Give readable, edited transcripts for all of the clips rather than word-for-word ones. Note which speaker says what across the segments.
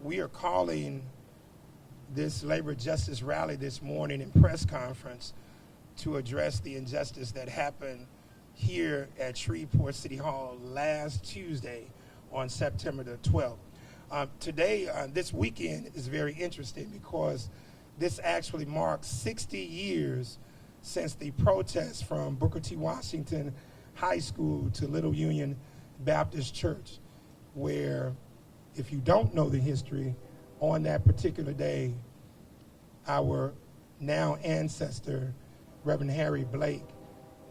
Speaker 1: We are calling this labor justice rally this morning and press conference to address the injustice that happened here at Shreveport City Hall last Tuesday on September the 12th. Today, this weekend is very interesting because this actually marks 60 years since the protest from Booker T. Washington High School to Little Union Baptist Church, where, if you don't know the history, on that particular day, our now ancestor, Reverend Harry Blake,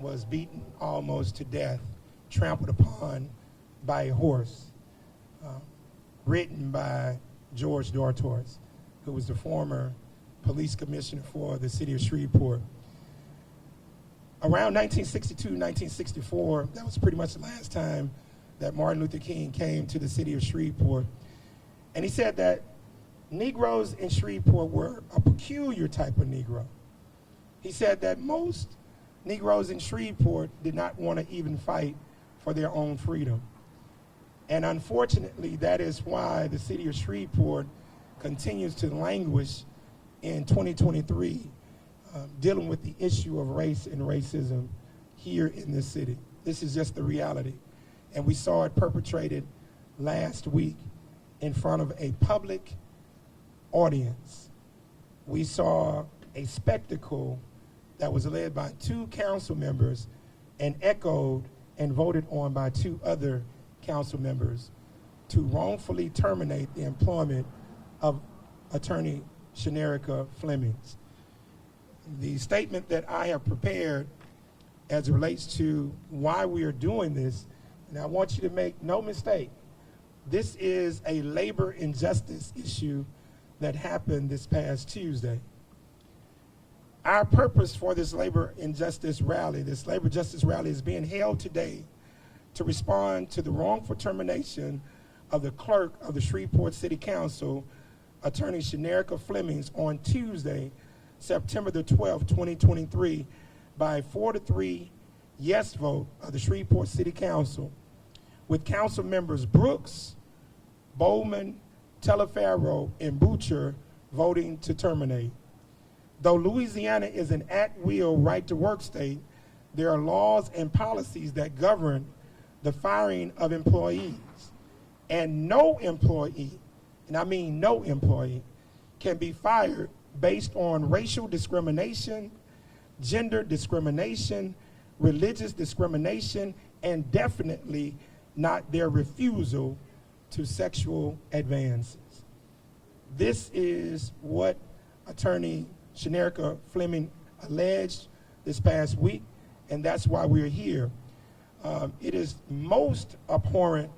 Speaker 1: was beaten almost to death, trampled upon by a horse, written by George Dortois, who was the former police commissioner for the city of Shreveport. Around 1962, 1964, that was pretty much the last time that Martin Luther King came to the city of Shreveport. And he said that Negroes in Shreveport were a peculiar type of Negro. He said that most Negroes in Shreveport did not want to even fight for their own freedom. And unfortunately, that is why the city of Shreveport continues to languish in 2023, dealing with the issue of race and racism here in this city. This is just the reality. And we saw it perpetrated last week in front of a public audience. We saw a spectacle that was led by 2 council members and echoed and voted on by 2 other council members to wrongfully terminate the employment of attorney Shanerika Flemings. The statement that I have prepared as it relates to why we are doing this, and I want you to make no mistake, this is a labor injustice issue that happened this past Tuesday. Our purpose for this labor injustice rally, this labor justice rally, is being held today to respond to the wrongful termination of the clerk of the Shreveport City Council, attorney Shanerika Flemings, on Tuesday, September the 12th, 2023, by a 4-3 yes vote of the Shreveport City Council, with council members Brooks, Bowman, Telefaro, and Butcher voting to terminate. Though Louisiana is an at-will right-to-work state, there are laws and policies that govern the firing of employees. And no employee, and I mean no employee, can be fired based on racial discrimination, gender discrimination, religious discrimination, and definitely not their refusal to sexual advances. This is what attorney Shanerika Fleming alleged this past week, and that's why we're here. It is most abhorrent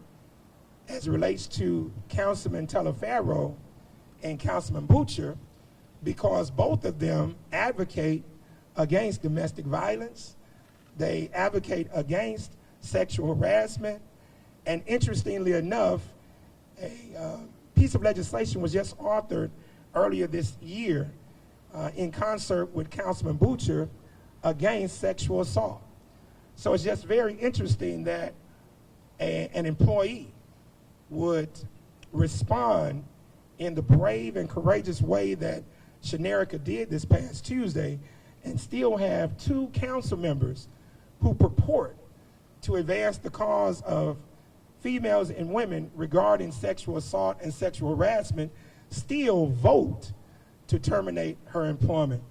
Speaker 1: as it relates to Councilman Telefaro and Councilman Butcher, because both of them advocate against domestic violence. They advocate against sexual harassment. And interestingly enough, a piece of legislation was just authored earlier this year in concert with Councilman Butcher against sexual assault. So it's just very interesting that an employee would respond in the brave and courageous way that Shanerika did this past Tuesday, and still have 2 council members who purport to advance the cause of females and women regarding sexual assault and sexual harassment, still vote to terminate her employment.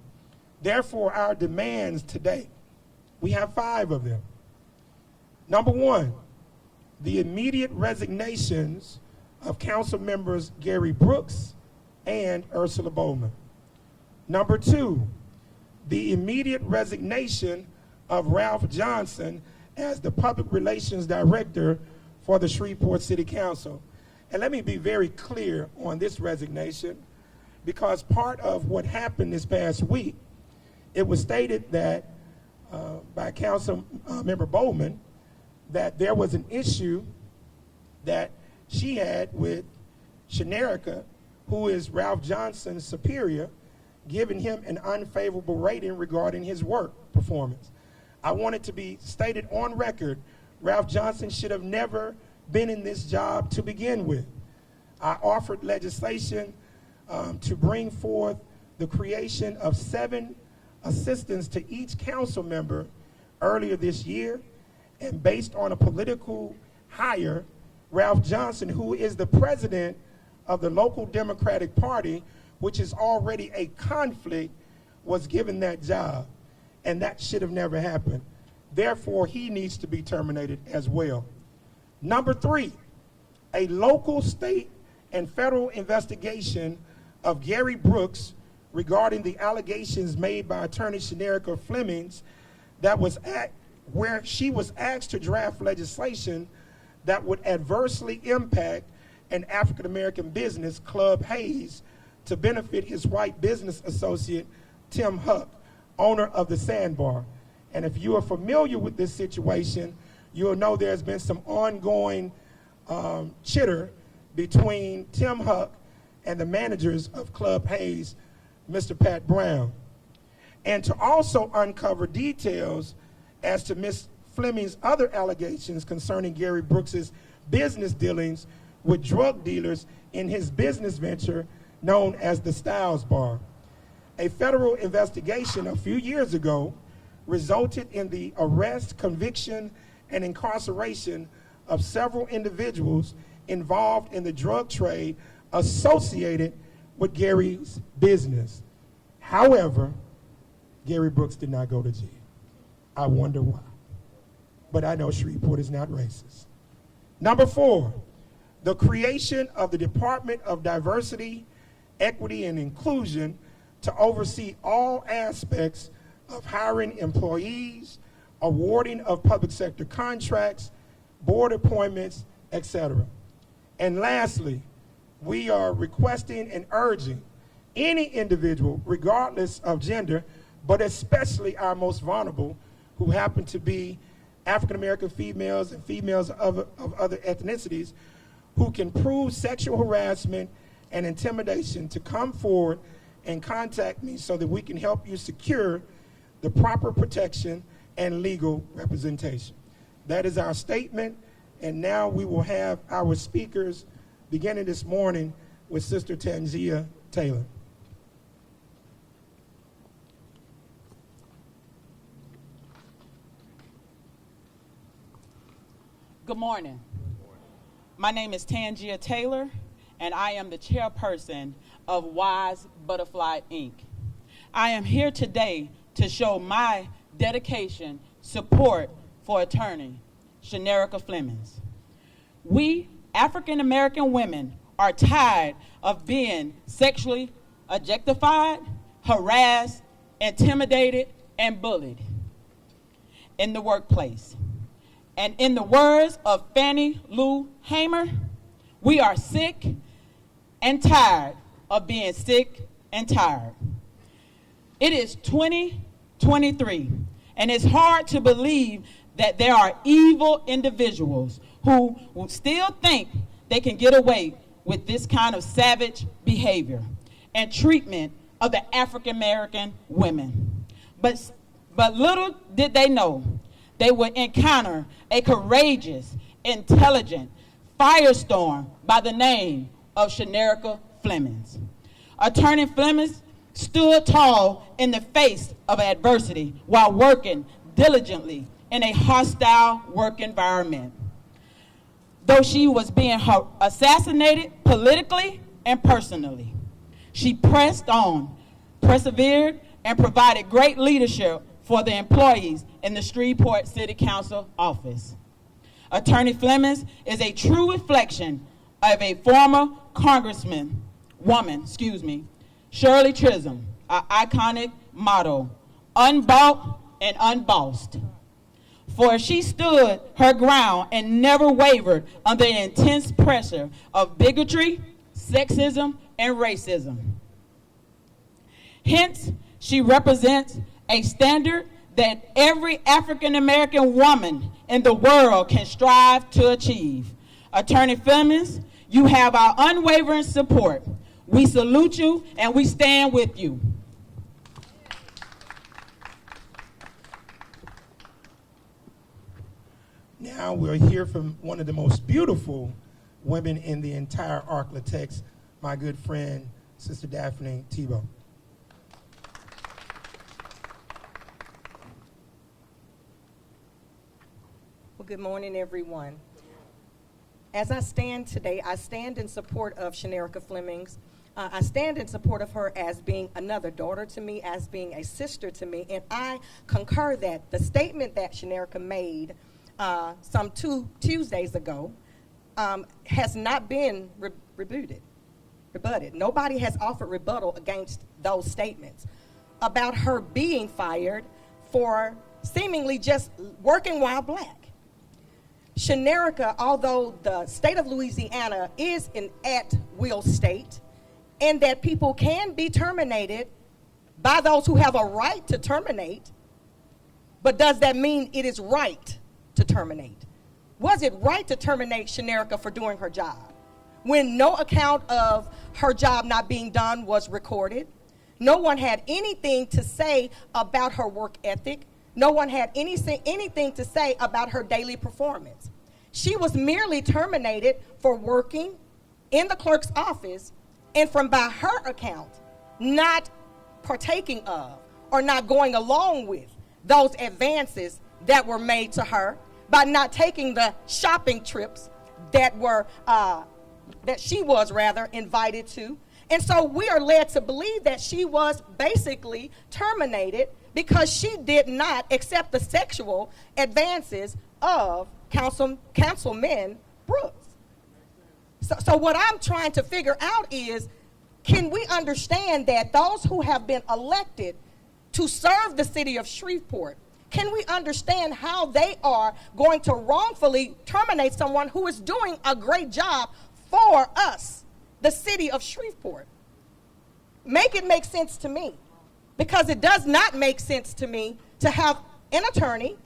Speaker 1: Therefore, our demands today, we have 5 of them. Number 1, the immediate resignations of council members Gary Brooks and Ursula Bowman. Number 2, the immediate resignation of Ralph Johnson as the Public Relations Director for the Shreveport City Council. And let me be very clear on this resignation, because part of what happened this past week, it was stated that by Council Member Bowman that there was an issue that she had with Shanerika, who is Ralph Johnson's superior, giving him an unfavorable rating regarding his work performance. I want it to be stated on record, Ralph Johnson should have never been in this job to begin with. I offered legislation to bring forth the creation of 7 assistants to each council member earlier this year, and based on a political hire, Ralph Johnson, who is the president of the local Democratic Party, which is already a conflict, was given that job, and that should have never happened. Therefore, he needs to be terminated as well. Number 3, a local, state, and federal investigation of Gary Brooks regarding the allegations made by attorney Shanerika Flemings where she was asked to draft legislation that would adversely impact an African-American business, Club Hayes, to benefit his white business associate, Tim Huck, owner of the Sandbar. And if you are familiar with this situation, you'll know there's been some ongoing chitter between Tim Huck and the managers of Club Hayes, Mr. Pat Brown. And to also uncover details as to Ms. Fleming's other allegations concerning Gary Brooks's business dealings with drug dealers in his business venture known as the Styles Bar. A federal investigation a few years ago resulted in the arrest, conviction, and incarceration of several individuals involved in the drug trade associated with Gary's business. However, Gary Brooks did not go to jail. I wonder why. But I know Shreveport is not racist. Number 4, the creation of the Department of Diversity, Equity, and Inclusion to oversee all aspects of hiring employees, awarding of public sector contracts, board appointments, etc. And lastly, we are requesting and urging any individual, regardless of gender, but especially our most vulnerable, who happen to be African-American females and females of other ethnicities, who can prove sexual harassment and intimidation, to come forward and contact me so that we can help you secure the proper protection and legal representation. That is our statement, and now we will have our speakers beginning this morning with Sister Tangia Taylor.
Speaker 2: Good morning. My name is Tangia Taylor, and I am the chairperson of Wise Butterfly, Inc. I am here today to show my dedication, support for attorney Shanerika Flemings. We African American women are tired of being sexually objectified, harassed, intimidated, and bullied in the workplace. And in the words of Fannie Lou Hamer, we are sick and tired of being sick and tired. It is 2023, and it's hard to believe that there are evil individuals who will still think they can get away with this kind of savage behavior and treatment of the African American women. But little did they know they would encounter a courageous, intelligent firestorm by the name of Shanerika Flemings. Attorney Flemings stood tall in the face of adversity while working diligently in a hostile work environment. Though she was being assassinated politically and personally, she pressed on, persevered, and provided great leadership for the employees in the Shreveport City Council office. Attorney Flemings is a true reflection of a former woman, Shirley Chisholm, our iconic motto, unbought and unbossed. For she stood her ground and never wavered under the intense pressure of bigotry, sexism, and racism. Hence, she represents a standard that every African American woman in the world can strive to achieve. Attorney Flemings, you have our unwavering support. We salute you and we stand with you.
Speaker 1: Now we'll hear from one of the most beautiful women in the entire Arc Latex, my good friend, Sister Daphne Tebow.
Speaker 3: Well, good morning, everyone. As I stand today, I stand in support of Shanerika Flemings. I stand in support of her as being another daughter to me, as being a sister to me, and I concur that the statement that Shanerika made some 2 Tuesdays ago has not been rebutted. Nobody has offered rebuttal against those statements about her being fired for seemingly just working while black. Shanerika, although the state of Louisiana is an at-will state, and that people can be terminated by those who have a right to terminate, but does that mean it is right to terminate? Was it right to terminate Shanerika for doing her job when no account of her job not being done was recorded? No one had anything to say about her work ethic. No one had anything to say about her daily performance. She was merely terminated for working in the clerk's office and from, by her account, not partaking of or not going along with those advances that were made to her, by not taking the shopping trips that she was invited to. And so we are led to believe that she was basically terminated because she did not accept the sexual advances of Councilman Brooks. So what I'm trying to figure out is, can we understand that those who have been elected to serve the city of Shreveport, can we understand how they are going to wrongfully terminate someone who is doing a great job for us, the city of Shreveport? Make it make sense to me, because it does not make sense to me to have an attorney,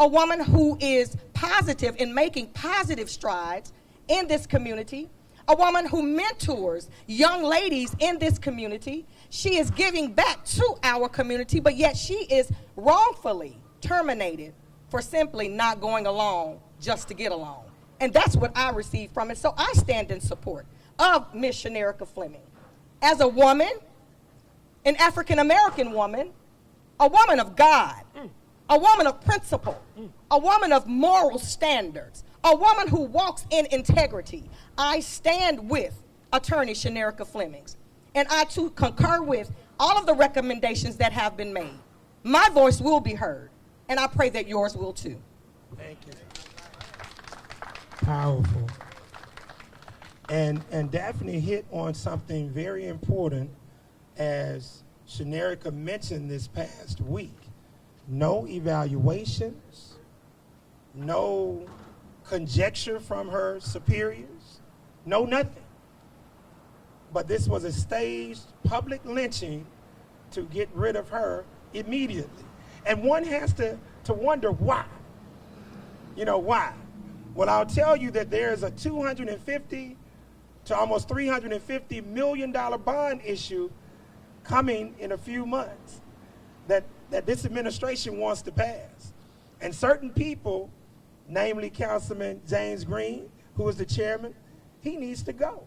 Speaker 3: a woman who is positive in making positive strides in this community, a woman who mentors young ladies in this community. She is giving back to our community, but yet she is wrongfully terminated for simply not going along just to get along. And that's what I received from it. So I stand in support of Ms. Shanerika Fleming as a woman, an African-American woman, a woman of God, a woman of principle, a woman of moral standards, a woman who walks in integrity. I stand with Attorney Shanerika Flemings, and I too concur with all of the recommendations that have been made. My voice will be heard, and I pray that yours will too.
Speaker 1: Thank you. Powerful. And Daphne hit on something very important, as Shanerika mentioned this past week. No evaluations, no conjecture from her superiors, no nothing. But this was a staged public lynching to get rid of her immediately. And one has to wonder why. You know, why? Well, I'll tell you that there's a $250 to almost $350 million bond issue coming in a few months that this administration wants to pass. And certain people, namely Councilman James Green, who is the chairman, he needs to go.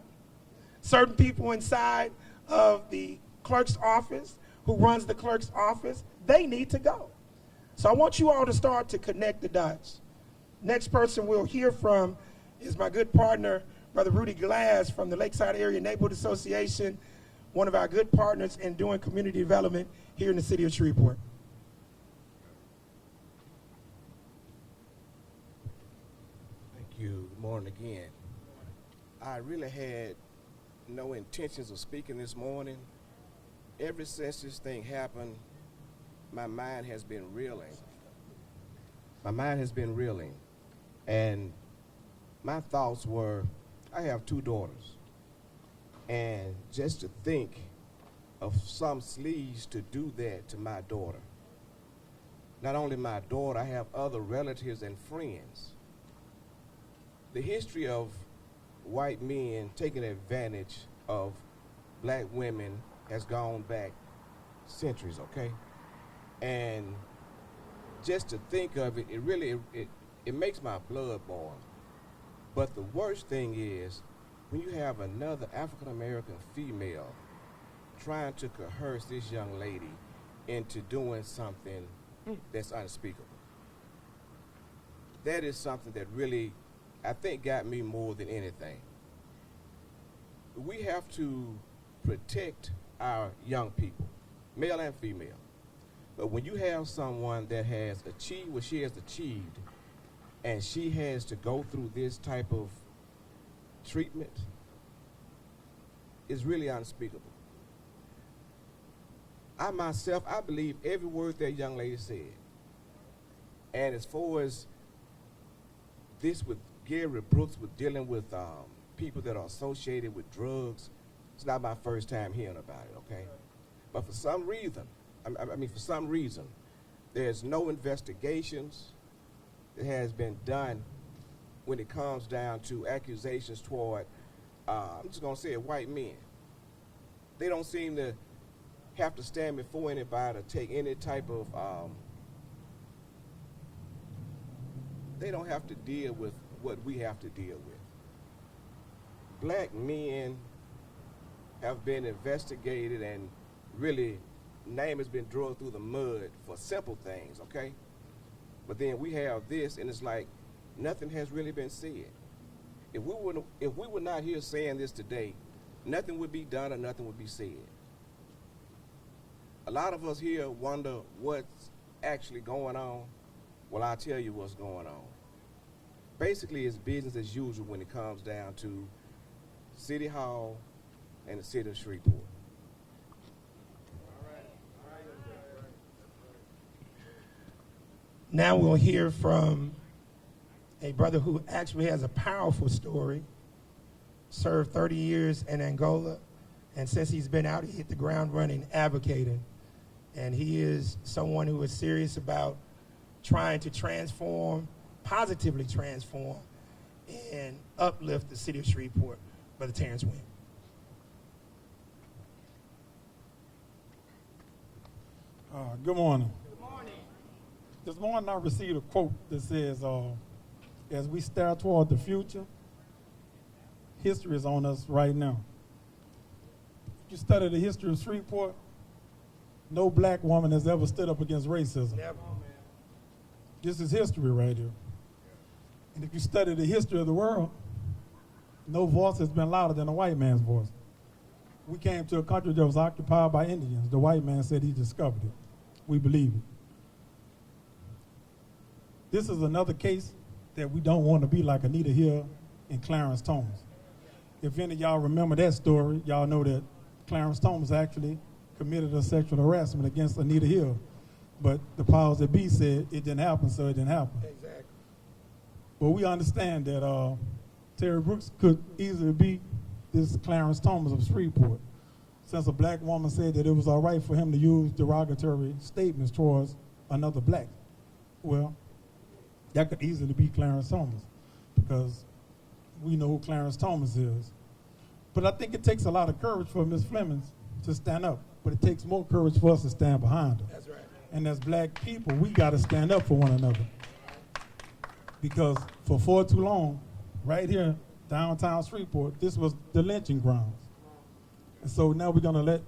Speaker 1: Certain people inside of the clerk's office, who runs the clerk's office, they need to go. So I want you all to start to connect the dots. Next person we'll hear from is my good partner, Brother Rudy Glass from the Lakeside Area Neighborhood Association, one of our good partners in doing community development here in the city of Shreveport.
Speaker 4: Thank you. Good morning again. I really had no intentions of speaking this morning. Ever since this thing happened, my mind has been reeling. And my thoughts were, I have 2 daughters. And just to think of some sleaze to do that to my daughter. Not only my daughter, I have other relatives and friends. The history of white men taking advantage of black women has gone back centuries, okay? And just to think of it, it makes my blood boil. But the worst thing is when you have another African-American female trying to coerce this young lady into doing something that's unspeakable. That is something that really, I think, got me more than anything. We have to protect our young people, male and female. But when you have someone that has achieved what she has achieved, and she has to go through this type of treatment, it's really unspeakable. I myself, I believe every word that young lady said. And as far as this with Gary Brooks, with dealing with people that are associated with drugs, it's not my first time hearing about it, okay? But for some reason, there's no investigations that has been done when it comes down to accusations toward, I'm just gonna say it, white men. They don't seem to have to stand before anybody or take any type of, they don't have to deal with what we have to deal with. Black men have been investigated and really name has been drawn through the mud for simple things, okay? But then we have this and it's like nothing has really been said. If we were not here saying this today, nothing would be done or nothing would be said. A lot of us here wonder what's actually going on. Well, I'll tell you what's going on. Basically, it's business as usual when it comes down to City Hall and the city of Shreveport.
Speaker 1: Now we'll hear from a brother who actually has a powerful story, served 30 years in Angola, and since he's been out, he hit the ground running, advocating. And he is someone who is serious about trying to transform, positively transform, and uplift the city of Shreveport. Brother Terrence Wynn.
Speaker 5: Good morning. This morning I received a quote that says, as we stare toward the future, history is on us right now. If you study the history of Shreveport, no black woman has ever stood up against racism.
Speaker 1: Never.
Speaker 5: This is history right here. And if you study the history of the world, no voice has been louder than a white man's voice. We came to a country that was occupied by Indians. The white man said he discovered it. We believe it. This is another case that we don't want to be like Anita Hill and Clarence Thomas. If any of y'all remember that story, y'all know that Clarence Thomas actually committed a sexual harassment against Anita Hill. But the powers that be said it didn't happen, so it didn't happen.
Speaker 1: Exactly.
Speaker 5: But we understand that Terry Brooks could easily be this Clarence Thomas of Shreveport, since a black woman said that it was all right for him to use derogatory statements towards another black. Well, that could easily be Clarence Thomas, because we know who Clarence Thomas is. But I think it takes a lot of courage for Ms. Flemings to stand up, but it takes more courage for us to stand behind her.
Speaker 1: That's right.
Speaker 5: And as black people, we got to stand up for one another. Because for far too long, right here, downtown Shreveport, this was the lynching grounds. And so now we're going to let,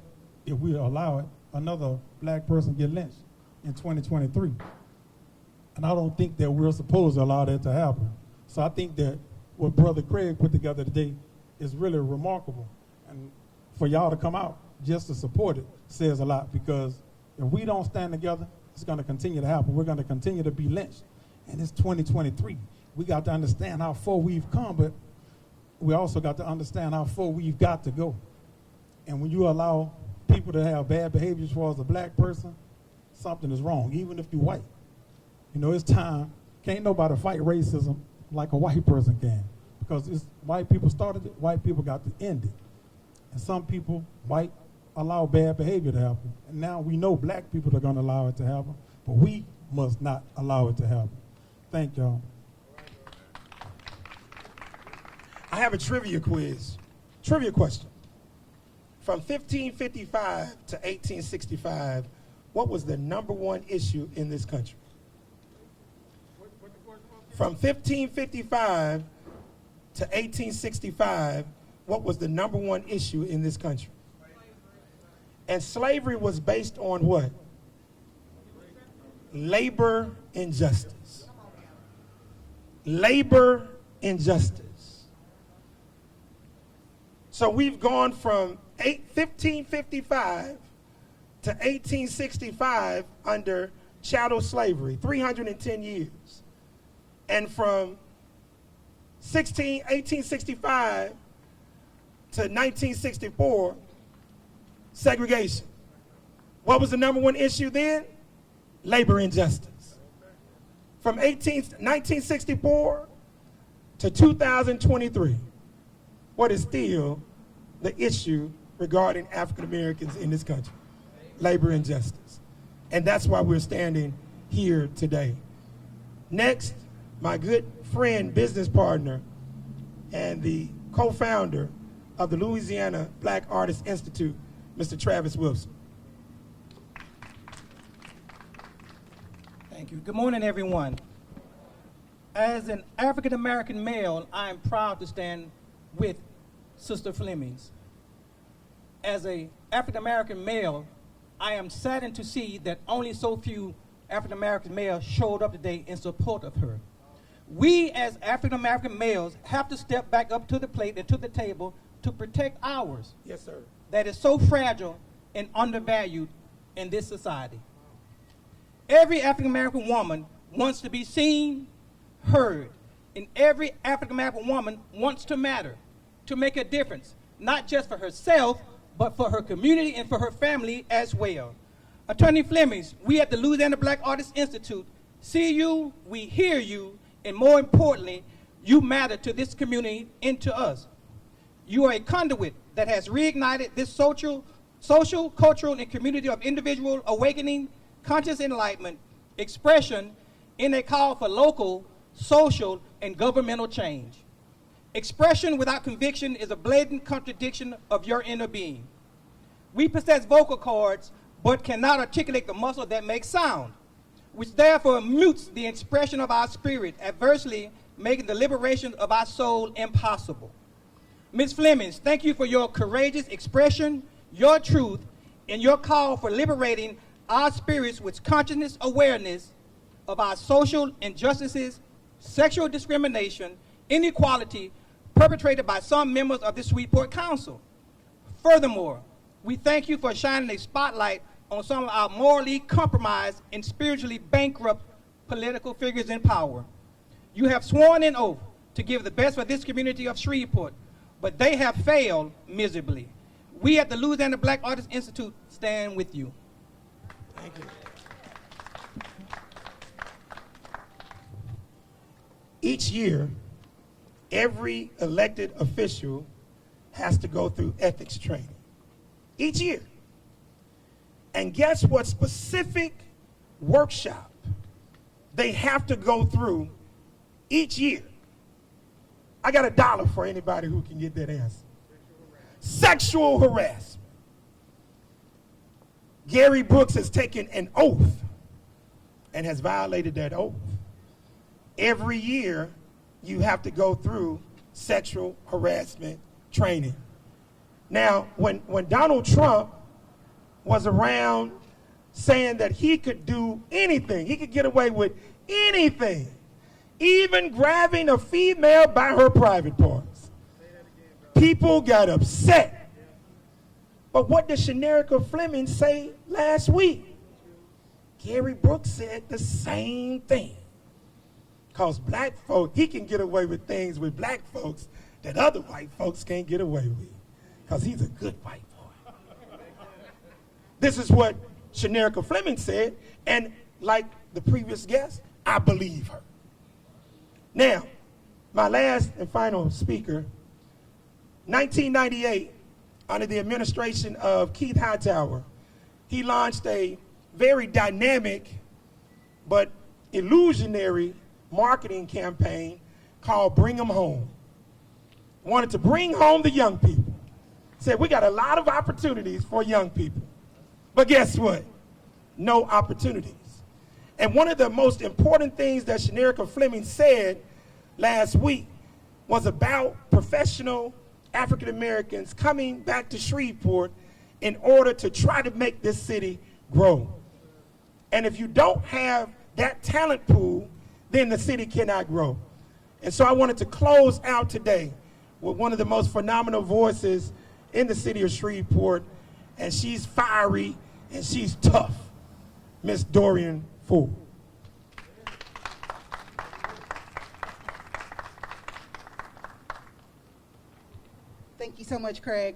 Speaker 5: if we allow it, another black person get lynched in 2023. And I don't think that we're supposed to allow that to happen. So I think that what Brother Craig put together today is really remarkable. And for y'all to come out just to support it says a lot, because if we don't stand together, it's going to continue to happen. We're going to continue to be lynched. And it's 2023. We got to understand how far we've come, but we also got to understand how far we've got to go. And when you allow people to have bad behavior towards a black person, something is wrong, even if you're white. You know, it's time. Can't nobody fight racism like a white person can, because it's white people started it, white people got to end it. And some people, white, allow bad behavior to happen. And now we know black people are going to allow it to happen, but we must not allow it to happen. Thank y'all.
Speaker 1: I have a trivia quiz. Trivia question. From 1555 to 1865, what was the #1 issue in this country? From 1555 to 1865, what was the number one issue in this country? And slavery was based on what? Labor injustice. Labor injustice. So we've gone from 1555 to 1865 under chattel slavery, 310 years. And from 1865 to 1964, segregation. What was the number one issue then? Labor injustice. From 1964 to 2023, what is still the issue regarding African Americans in this country? Labor injustice. And that's why we're standing here today. Next, my good friend, business partner, and the co-founder of the Louisiana Black Artists Institute, Mr. Travis Wilson.
Speaker 6: Thank you. Good morning, everyone. As an African-American male, I am proud to stand with Sister Flemings. As an African-American male, I am saddened to see that only so few African-American males showed up today in support of her. We as African-American males have to step back up to the plate and to the table to protect ours.
Speaker 1: Yes, sir.
Speaker 6: That is so fragile and undervalued in this society. Every African-American woman wants to be seen, heard, and every African-American woman wants to matter, to make a difference, not just for herself, but for her community and for her family as well. Attorney Flemings, we at the Louisiana Black Artists Institute see you, we hear you, and more importantly, you matter to this community and to us. You are a conduit that has reignited this social, cultural, and community of individual awakening, conscious enlightenment, expression in a call for local, social, and governmental change. Expression without conviction is a blatant contradiction of your inner being. We possess vocal cords, but cannot articulate the muscle that makes sound, which therefore mutes the expression of our spirit, adversely making the liberation of our soul impossible. Ms. Flemings, thank you for your courageous expression, your truth, and your call for liberating our spirits with consciousness awareness of our social injustices, sexual discrimination, inequality perpetrated by some members of the Shreveport Council. Furthermore, we thank you for shining a spotlight on some of our morally compromised and spiritually bankrupt political figures in power. You have sworn an oath to give the best for this community of Shreveport, but they have failed miserably. We at the Louisiana Black Artists Institute stand with you.
Speaker 1: Thank you. Each year, every elected official has to go through ethics training. Each year. And guess what specific workshop they have to go through each year? I got $1 for anybody who can get that answer. Sexual harassment. Gary Brooks has taken an oath and has violated that oath. Every year, you have to go through sexual harassment training. Now, when Donald Trump was around saying that he could do anything, he could get away with anything, even grabbing a female by her private parts, people got upset. But what did Shanerika Flemings say last week? Gary Brooks said the same thing. Because black folks, he can get away with things with black folks that other white folks can't get away with. Because he's a good white boy. This is what Shanerika Flemings said, and like the previous guest, I believe her. Now, my last and final speaker, 1998, under the administration of Keith Hightower, he launched a very dynamic but illusionary marketing campaign called Bring 'em Home. Wanted to bring home the young people. Said we got a lot of opportunities for young people. But guess what? No opportunities. And one of the most important things that Shanerika Flemings said last week was about professional African Americans coming back to Shreveport in order to try to make this city grow. And if you don't have that talent pool, then the city cannot grow. And so I wanted to close out today with one of the most phenomenal voices in the city of Shreveport, and she's fiery and she's tough, Miss Dorian Ford.
Speaker 7: Thank you so much, Craig.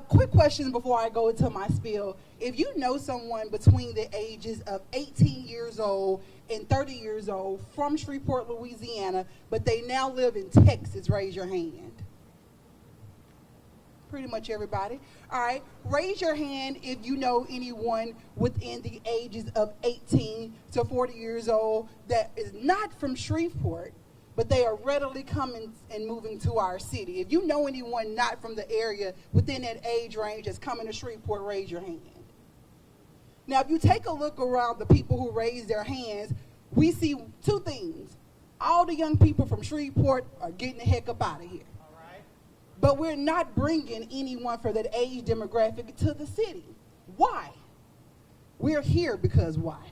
Speaker 7: Quick question before I go into my spiel. If you know someone between the ages of 18 years old and 30 years old from Shreveport, Louisiana, but they now live in Texas, raise your hand. Pretty much everybody. All right, raise your hand if you know anyone within the ages of 18 to 40 years old that is not from Shreveport, but they are readily coming and moving to our city. If you know anyone not from the area within that age range that's coming to Shreveport, raise your hand. Now, if you take a look around the people who raise their hands, we see two things. All the young people from Shreveport are getting the heck up out of here. All right. But we're not bringing anyone for that age demographic to the city. Why? We're here because why?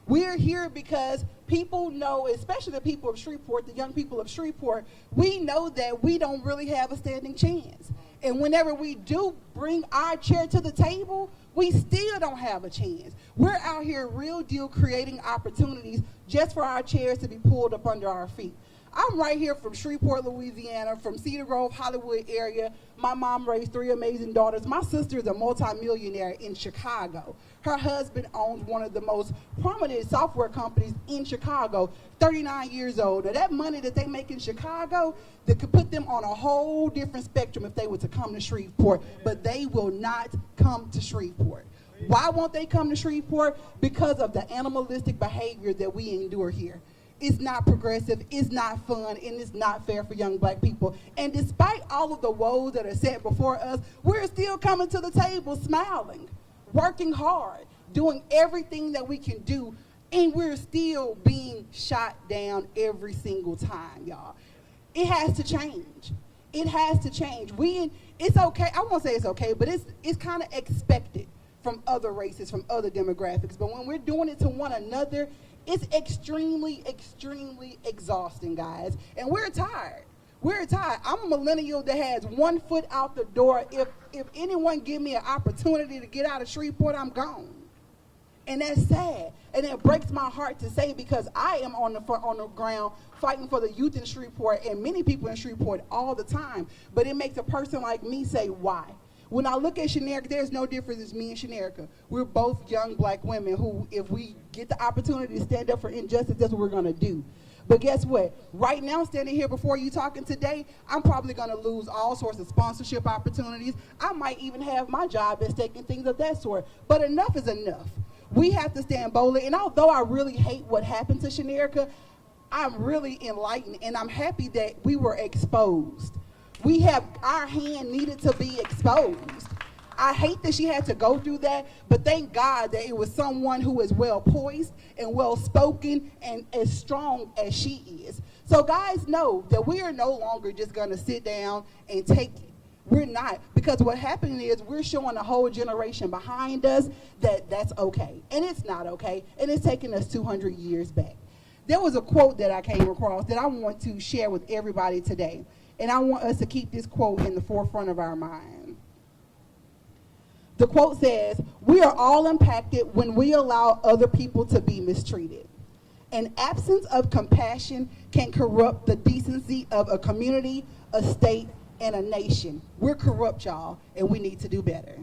Speaker 7: We're here because people know, especially the people of Shreveport, the young people of Shreveport, we know that we don't really have a standing chance. And whenever we do bring our chair to the table, we still don't have a chance. We're out here real deal creating opportunities just for our chairs to be pulled up under our feet. I'm right here from Shreveport, Louisiana, from Cedar Grove, Hollywood area. My mom raised 3 amazing daughters. My sister is a multimillionaire in Chicago. Her husband owns one of the most prominent software companies in Chicago, 39 years old. Now, that money that they make in Chicago, that could put them on a whole different spectrum if they were to come to Shreveport, but they will not come to Shreveport. Why won't they come to Shreveport? Because of the animalistic behavior that we endure here. It's not progressive, it's not fun, and it's not fair for young black people. And despite all of the woes that are set before us, we're still coming to the table smiling, working hard, doing everything that we can do, and we're still being shot down every single time, y'all. It has to change. It has to change. It's okay, I won't say it's okay, but it's kind of expected from other races, from other demographics. But when we're doing it to one another, it's extremely, extremely exhausting, guys. And we're tired. We're tired. I'm a millennial that has 1 foot out the door. If anyone give me an opportunity to get out of Shreveport, I'm gone. And that's sad. And it breaks my heart to say, because I am on the ground fighting for the youth in Shreveport and many people in Shreveport all the time. But it makes a person like me say, why? When I look at Shanerika, there's no difference as me and Shanerika. We're both young black women who, if we get the opportunity to stand up for injustice, that's what we're going to do. But guess what? Right now, standing here before you talking today, I'm probably going to lose all sorts of sponsorship opportunities. I might even have my job at stake and things of that sort. But enough is enough. We have to stand boldly. And although I really hate what happened to Shanerika, I'm really enlightened, and I'm happy that we were exposed. Our hand needed to be exposed. I hate that she had to go through that, but thank God that it was someone who is well poised and well spoken and as strong as she is. So guys, know that we are no longer just gonna sit down and take it. We're not, because what happened is we're showing a whole generation behind us that that's okay, and it's not okay, and it's taken us 200 years back. There was a quote that I came across that I want to share with everybody today. And I want us to keep this quote in the forefront of our mind. The quote says, "We are all impacted when we allow other people to be mistreated. An absence of compassion can corrupt the decency of a community, a state, and a nation." We're corrupt, y'all, and we need to do better.